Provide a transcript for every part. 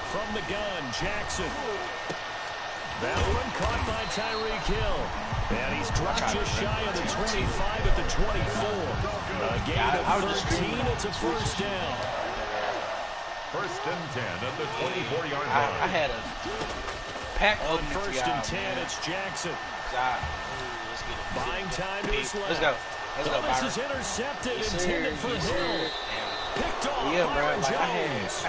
From the gun, Jackson. That one caught by Tyreek Hill. And he's dropped just shy of the 25 at the 24. A gain of 13. It's a first down. First and 10 at the 24-yard line. I had a pack On opening first for and y'all, 10, it's Jackson. Let's get it. Buying time to his left. Let's go. Let's go, This Byron. is intercepted, Yes, intended for yes, Hill. sir. Picked off Yeah, bro. Byron Like, Jones.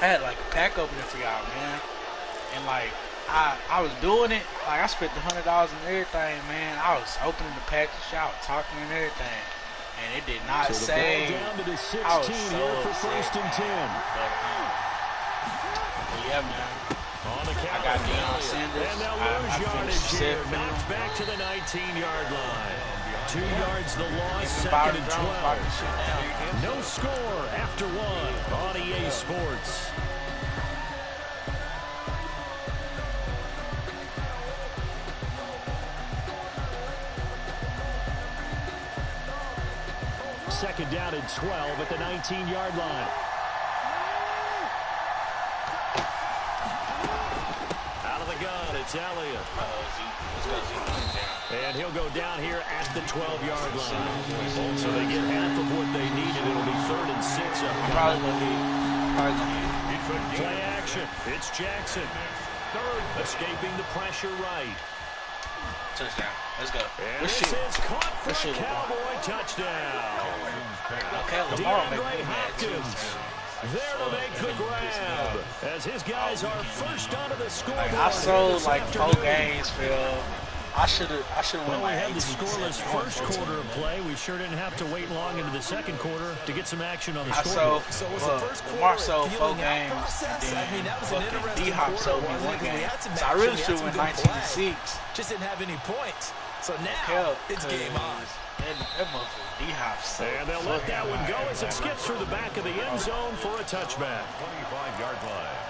I had like a pack opening for y'all, man. And like I was doing it. Like I spent the $100 and everything, man. I was opening the package out, talking and everything, and it did not So the say. ball down to the 16 I was so here for upset, first and 10. But yeah, man. On the count, I got Deon Sanders. and they'll I lose yardage finished here. second. Knocked back to the 19-yard line. 2 yards the loss, Even second Byron and Jones 12. about to shoot down. No score after one on EA Sports. Second down and 12 at the 19-yard line. Out of the gun, it's Elliott. And he'll go down here at the 12-yard line. So they get half of what they need, and it'll be 3rd and 6 up. Probably gonna be. Play action. It's Jackson. Escaping the pressure right. Touchdown. Let's go. And Good this shit. is caught for Good shit, a Cowboy touchdown. Okay, Lamar make DeAndre me mad too. Hopkins there to make the grab as his guys are first onto the scoreboard. Like, I sold this like 4 afternoon. games, Phil. I should have won Well, we like had the 18 scoreless first quarter of play. We sure didn't have to wait long into the second quarter to get some action on the I scoreboard. sold, was the first Lamar quarter sold 4 feeling out games, process? and I mean, that was an fucking interesting D-Hop quarter, sold me wasn't 1 it? 'Cause we game. had some So I action, really we had should some win good 19-6. just didn't have any points. So now it's game on. That motherfucker D-Hop sold. And they'll let that one go as it skips through the back of the end zone for a touchback. 25-yard line.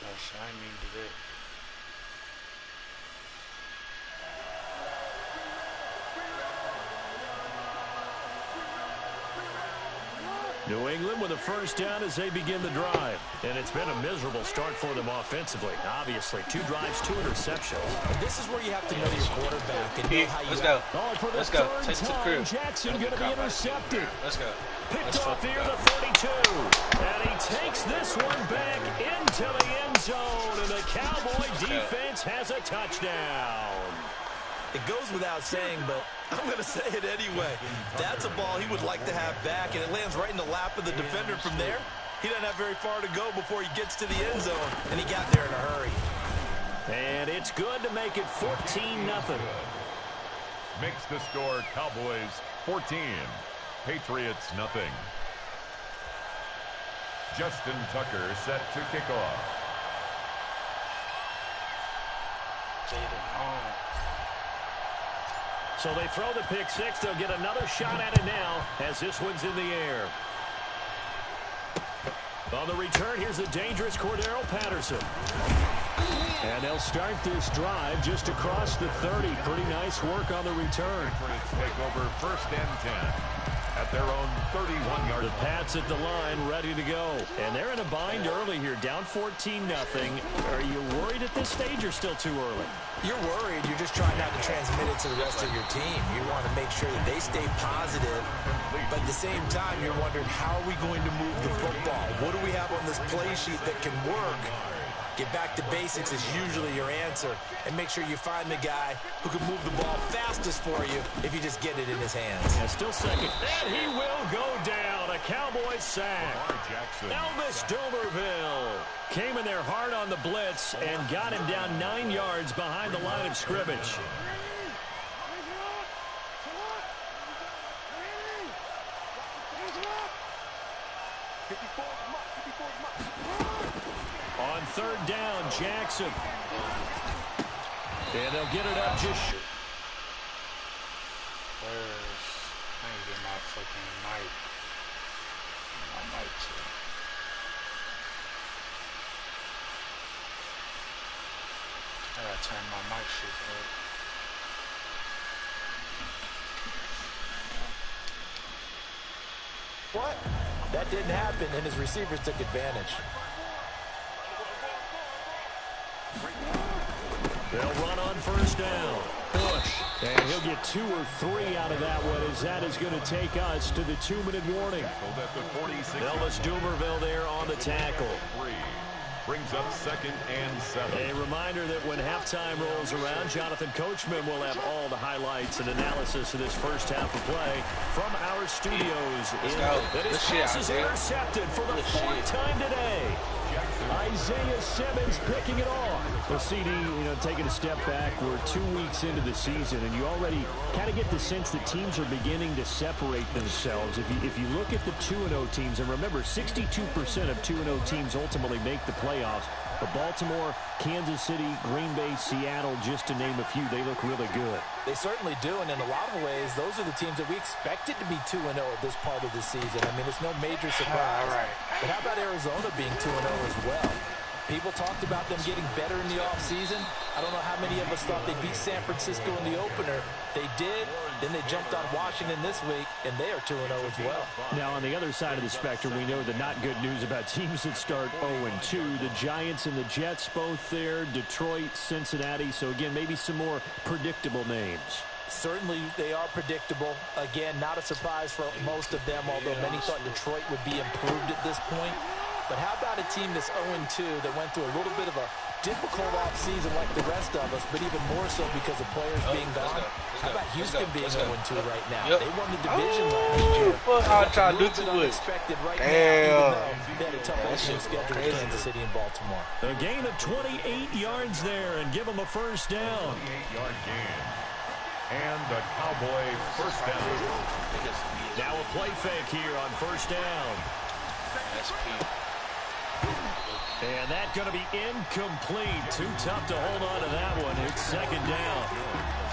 Gosh, I needed it. New England with a first down as they begin the drive. And it's been a miserable start for them offensively. Obviously, 2 drives, 2 interceptions. And this is where you have to know your quarterback and know how you Let's go. Oh, for the Let's go. third Take it to the time, crib. Jackson going to be intercepted. Let's go. Picked Let's off fucking near go. the 32. And he takes this one back into the end zone. And the Cowboy defense has a touchdown. It goes without saying, but I'm going to say it anyway. That's a ball he would like to have back, and it lands right in the lap of the defender from there. He doesn't have very far to go before he gets to the end zone, and he got there in a hurry. And it's good to make it 14-0. Makes the score Cowboys 14. Patriots nothing. Justin Tucker set to kick off. So they throw the pick 6. They'll get another shot at it now as this one's in the air. On the return, here's the dangerous Cordero Patterson. And they'll start this drive just across the 30. Pretty nice work on the return. Patriots take over first and 10 at their own 31-yard The line. Pats at the line, ready to go. And they're in a bind early here, down 14-0. Are you worried at this stage or still too early? You're worried. You're just trying not to transmit it to the rest of your team. You want to make sure that they stay positive, but at the same time, you're wondering, how are we going to move the football? What do we have on this play sheet that can work? Get back to basics is usually your answer, and make sure you find the guy who can move the ball fastest for you if you just get it in his hands. Yeah, still second. And he will go down. A Cowboys sack. Jackson. Elvis Domerville came in there hard on the blitz and got him down 9 yards behind the line of scrimmage. On third down, Jackson. And they'll get it up just I need to get my fucking mic. My mic too. I gotta turn my mic shit up. What? That didn't happen, and his receivers took advantage. They'll run on first down. Bush. And he'll get 2 or 3 out of that one, as that is going to take us to the 2-minute warning. Elvis Dumerville there on the tackle. Brings up 2nd and 7. A reminder that when halftime rolls around, Jonathan Coachman will have all the highlights and analysis of this first half of play from our studios. That his pass is intercepted for the 4th time today. Isaiah Simmons picking it off. Well, CD, taking a step back. We're 2 weeks into the season, and you already kind of get the sense that teams are beginning to separate themselves. If you look at the 2-0 teams, and remember, 62% of 2-0 teams ultimately make the playoffs. But Baltimore, Kansas City, Green Bay, Seattle, just to name a few, they look really good. They certainly do, and in a lot of ways, those are the teams that we expected to be 2-0 at this part of the season. I mean, it's no major surprise. But how about Arizona being 2-0 as well? People talked about them getting better in the offseason. I don't know how many of us thought they'd beat San Francisco in the opener. They did. Then they jumped on Washington this week, and they are 2-0 as well. Now, on the other side of the spectrum, we know the not good news about teams that start 0-2. The Giants and the Jets both there. Detroit, Cincinnati. So, again, maybe some more predictable names. Certainly, they are predictable. Again, not a surprise for most of them, although many thought Detroit would be improved at this point. But how about a team that's 0-2 that went through a little bit of a difficult offseason like the rest of us, but even more so because of players being gone? How about Houston being 0-2 right now? They won the division last year. I'll try to do too much. Expected right now, even though they had a tough opening schedule with Kansas City and Baltimore. A gain of 28 yards there, and give them a first down. 28-yard gain. And the Cowboy first down. Now a play fake here on first down. And that's going to be incomplete. Too tough to hold on to that one. It's 2nd down.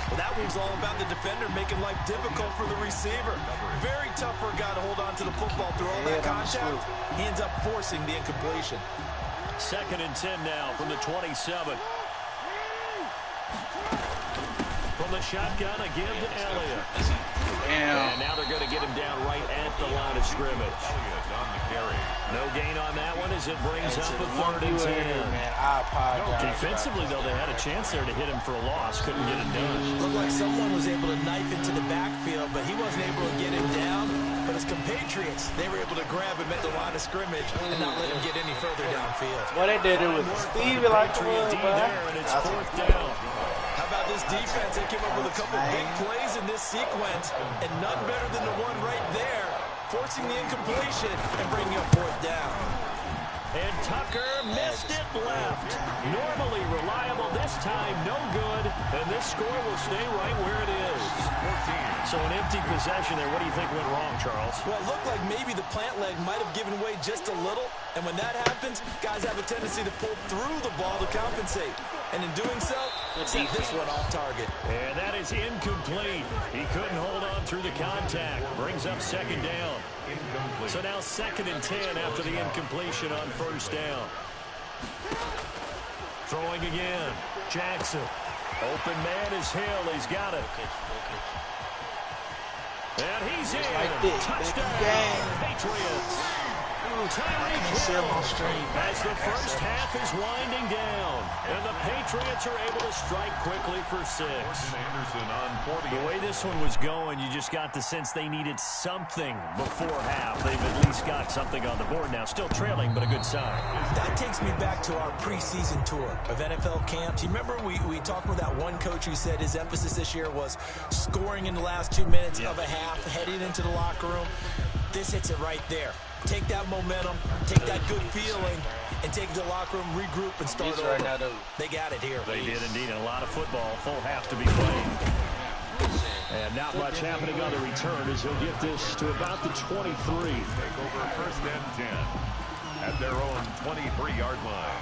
Well, that one's all about the defender making life difficult for the receiver. Very tough for a guy to hold on to the football through all that contact. He ends up forcing the incompletion. 2nd and 10 now from the 27. From the shotgun, a give to Elliott. And now they're going to get him down right at the line of scrimmage. No gain on that one as it brings up a 3rd and 10. Defensively, though, they had a chance there to hit him for a loss. Couldn't get it done. Looked like someone was able to knife into the backfield, but he wasn't able to get him down. But his compatriots, they were able to grab him at the line of scrimmage and not let him get any further downfield. What they did it with Stevie like Patriot D there, and it's 4th down. How about this defense? They came up with a couple big plays in this sequence, and none better than the one right there, forcing the incompletion and bringing up 4th down. And Tucker missed it left. Normally reliable, this time no good, and this score will stay right where it is. 14. So an empty possession there. What do you think went wrong, Charles? Well, it looked like maybe the plant leg might have given way just a little, and when that happens, guys have a tendency to pull through the ball to compensate. And in doing so, set this one off target. And that is incomplete. He couldn't hold on through the contact. Brings up 2nd down. Incomplete. So now 2nd and 10 after the incompletion on first down. Throwing again. Jackson. Open man is Hill. He's got it. And he's in. Touchdown. Patriots. Tyreek Hill as the first half is winding down, and the Patriots are able to strike quickly for 6. The way this one was going, you just got the sense they needed something before half. They've at least got something on the board now. Still trailing, but a good sign. That takes me back to our preseason tour of NFL camps. You remember we talked with that one coach who said his emphasis this year was scoring in the last 2 minutes of a half, heading into the locker room. This hits it right there. Take that momentum, take that good feeling, and take it to the locker room, regroup, and start over. Right now, they got it here. They did indeed. A lot of football, full half to be played. And not much happening on the return as he'll get this to about the 23. Take over 1st and 10 at their own 23-yard line.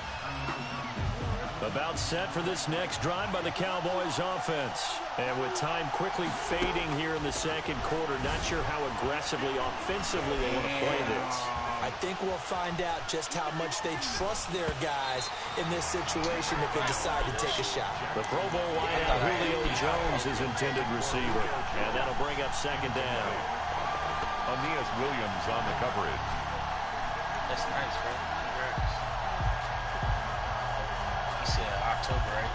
About set for this next drive by the Cowboys offense. And with time quickly fading here in the 2nd quarter, not sure how aggressively, offensively they want to play this. I think we'll find out just how much they trust their guys in this situation if they decide to take a shot. The Pro Bowl wideout Julio Jones is intended receiver. And that'll bring up 2nd down. A Aeneas Williams on the coverage. That's nice, bro. Congrats. He said October, right?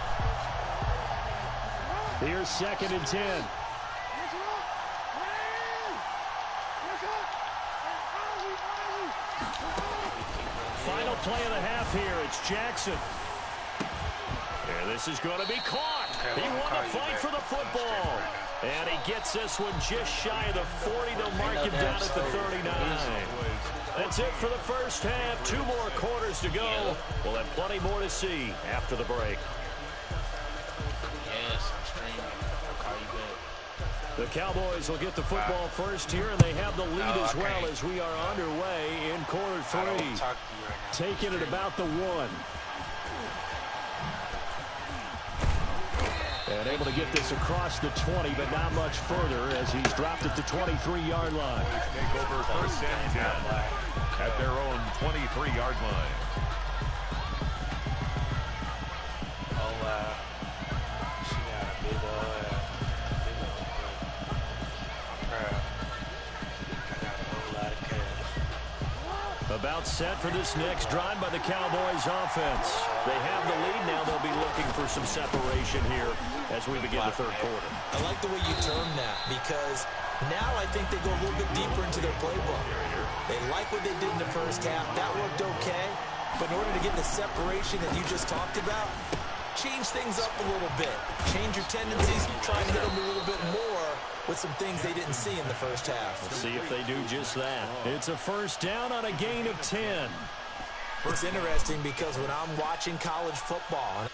Here's 2nd and 10. Final play of the half here. It's Jackson. And this is going to be caught. He won the fight for the football. And he gets this one just shy of the 40. They'll mark him down at the 39. That's it for the first half. 2 more quarters to go. We'll have plenty more to see after the break. Yes, I'm streaming. I'll call you back. The Cowboys will get the football first here, and they have the lead as well as we are underway in quarter 3. Taking it about the 1. And able to get this across the 20, but not much further as he's dropped at the 23-yard line. Take over 1st and 10 at their own 23-yard line. Oh, wow. She got a big old I'm proud. I got a whole lot of cash. About set for this next drive by the Cowboys offense. They have the lead now. They'll be looking for some separation here as we begin the 3rd quarter. I like the way you term that because now I think they go a little bit deeper into their playbook. They like what they did in the first half. That worked okay. But in order to get the separation that you just talked about, change things up a little bit. Change your tendencies. Try and hit them a little bit more with some things they didn't see in the first half. Let's see if they do just that. It's a first down on a gain of 10. It's interesting because when I'm watching college football,